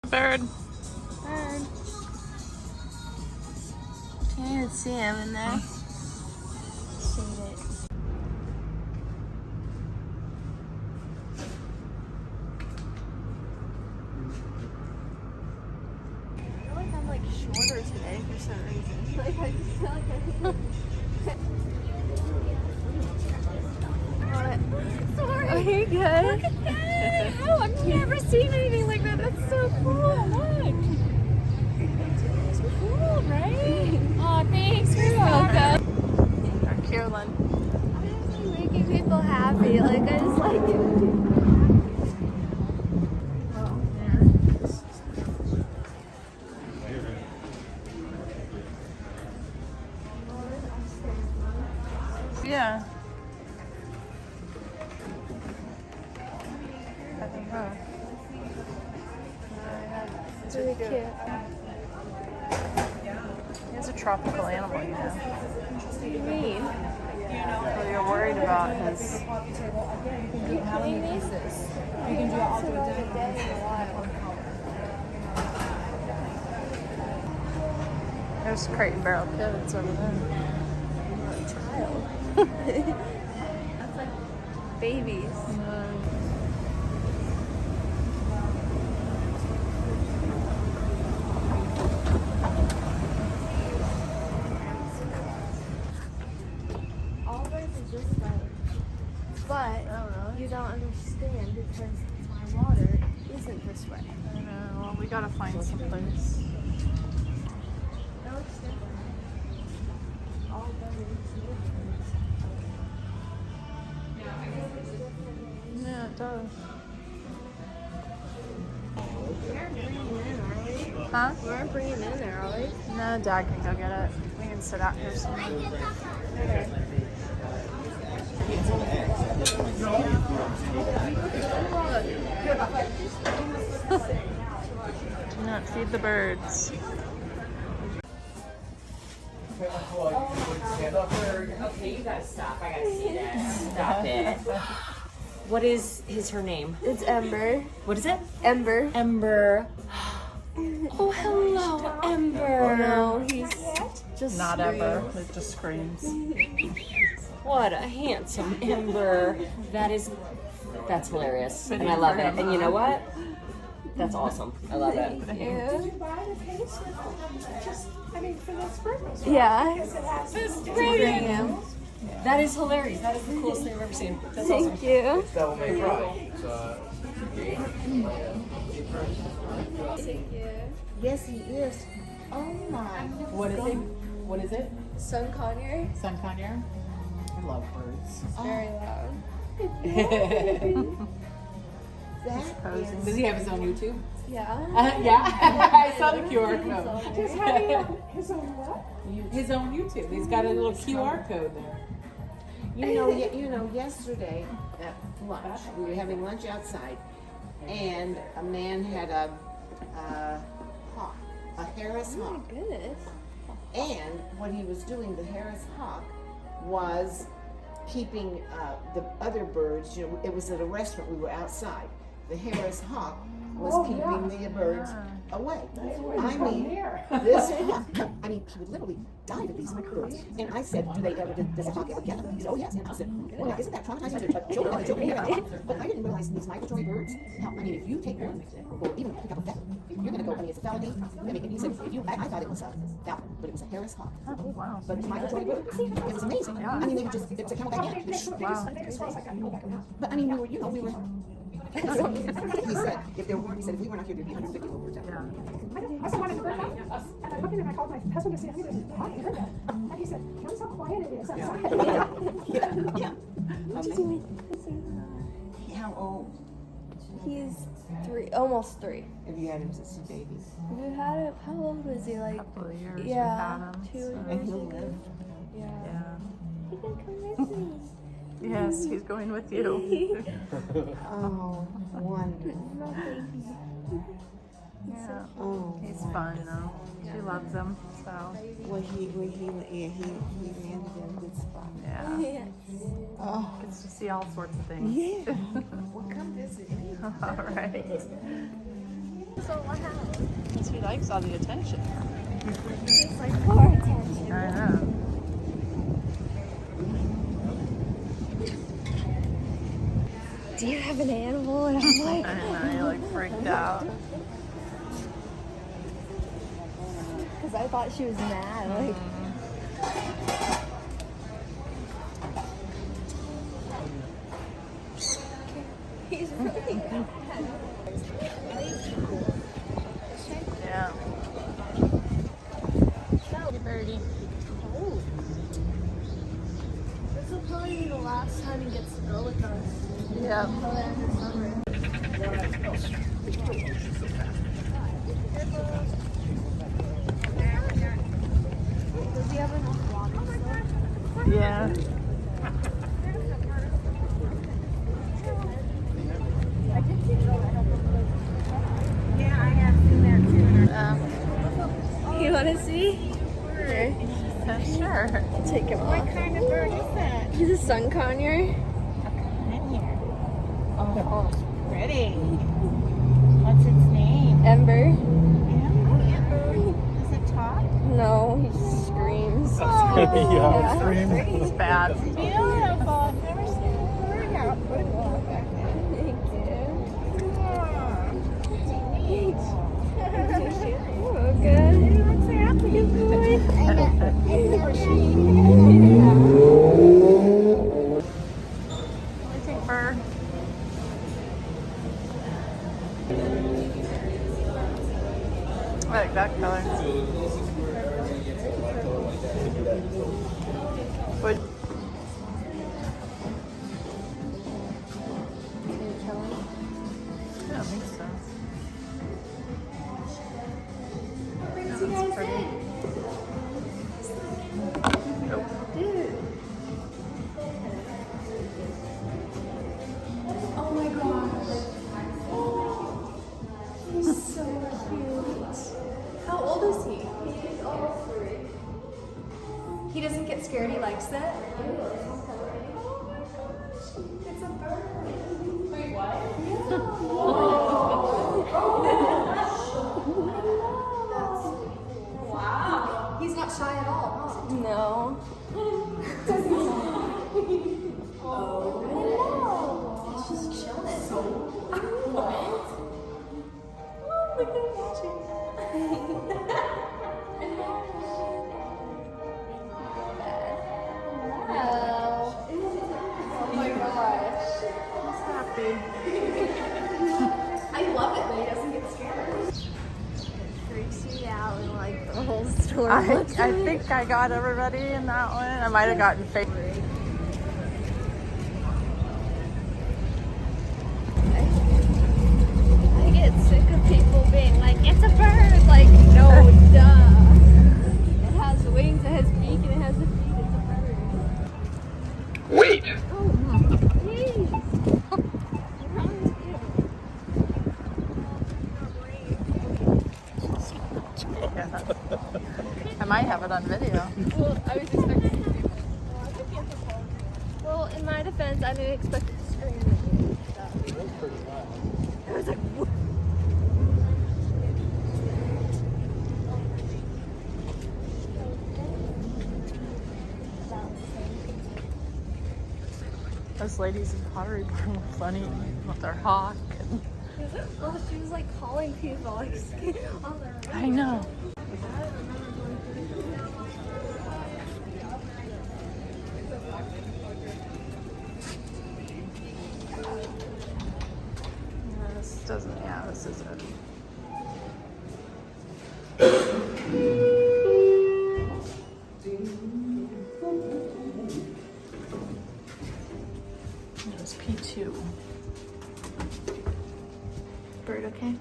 Bird. Bird. Can't even see him in there. Shade it. I feel like I'm like shorter today for some reason. Like I just feel like Sorry. Are you good? Look at that! Oh, I've never seen anything like that. That's so cool. Look. It's cool, right? Oh, thanks. You're welcome. Or Kierland. I'm just making people happy. Like, I just like it. Yeah. I think so. It's really cute. He's a tropical animal, you know. What do you mean? Well, you're worried about his. Are you kidding me? You can do it all the day in a while. There's crate and barrel kids over there. Child. That's like babies. All birds are this way. But you don't understand because my water isn't this way. I know. Well, we gotta find some place. That looks different. All birds are different. Yeah, it does. We aren't bringing in, are we? Huh? We aren't bringing in there, are we? No, Dad can go get it. We can sit out here somewhere. Do not feed the birds. Okay, you gotta stop. I gotta see that. Stop it. What is her name? It's Ember. What is it? Ember. Ember. Oh, hello, Ember. No, he's just Not screams. ever. It just screams. What a handsome Ember. That's hilarious. And I love it. And you know what? That's awesome. I love it. Yeah. Brilliant. That is hilarious. That is the coolest thing I've ever seen. That's awesome. Thank you. Yes, he is. Oh my. What is it? What is it? Sun conure. Sun conure? I love birds. It's very loud. That is. Does he have his own YouTube? Yeah. Yeah, I saw the QR code. His own what? His own YouTube. He's got a little QR code there. You know, yesterday at lunch, we were having lunch outside, and a man had a hawk, a Harris Oh hawk. my goodness. And what he was doing, the Harris hawk, was keeping the other birds. You know, it was at a restaurant. We were outside. The Harris hawk was keeping the birds away. I mean, this hawk. I mean, he would literally dive at these birds. And I said, does a hawk ever get them? He said, oh yes. And I said, well, now, isn't that traumatizing to children? But I didn't realize these migratory birds. I mean, if you take one or even pick up a feather, you're going to go. I mean, it's a felony. I mean, he said, I thought it was a falcon, but it was a Harris hawk. Wow. But it's migratory birds. It was amazing. I mean, they were just, it was a camelback ant. But I mean, we were. He said, if there were, he said, if we were not here, there'd be 150 over town. I saw one in the birdhouse, and I looked in and I called my husband to see if he was talking to her. And he said, "Notice how quiet it is outside." How old He's almost three. have you had him since he's baby? We had him. How old was he? Like, Couple of years we've yeah, had him, 2 so. years And he'll ago. live. Yeah. Yeah. He can come with me. Yes, he's going with you. Oh, wonderful. Yeah. Oh, He's fun though. She loves him, so well, he landed in a good spot. yeah. Yeah. Oh, Gets to see all sorts of things. yeah. Well, come visit me. All right. So loud. Because he likes all the attention. It's like more attention. I know. Do you have an animal? And I'm like, I know, he like freaked out. because I thought she was mad. Like, he's really mad. Yeah. Hey, birdie. This will probably be the last time he gets to go with us. Yep. Until the end of summer. Does he have enough water still? Yeah. Yeah, I have seen that too. You want to see? Sure. Take him off. What kind of bird is that? He's a sun conure. In here. Oh, pretty. What's its name? Ember. Amber. Does it talk? No, he just screams. Yeah, It's bad. Beautiful. I've never seen a bird out. Put it back there. Thank you. Oh, Oh, good. he looks happy. Good boy. I think bird. I like that color. Would I don't think so. That's pretty. Nope. Oh my god. He's so cute. How old is he? He's almost 3. He doesn't get scared, he likes it. It's a bird. Wait, what? Wow. He's not shy at all, huh? No. He's just chilling. What? Oh, look at him watching. Wow. Oh my gosh. He's happy. I love it when he doesn't get scared. Freaks me out and like the whole story. I think I got everybody in that one. I might have gotten fake. I get sick of people being like, it's a bird. Like, no, duh. It has wings, it has beak, and it has a feet. It's a bird. Wait! Oh, jeez. What's wrong with you? Yeah. I might have it on video. Well, I was expecting to. Well, in my defense, I didn't expect it to scream at me. I was like, what? Those ladies in Pottery Barn were funny with their hawk. And Well, she was like calling people like on their I know. This doesn't, yeah, this is it. It was P2. Bird, okay?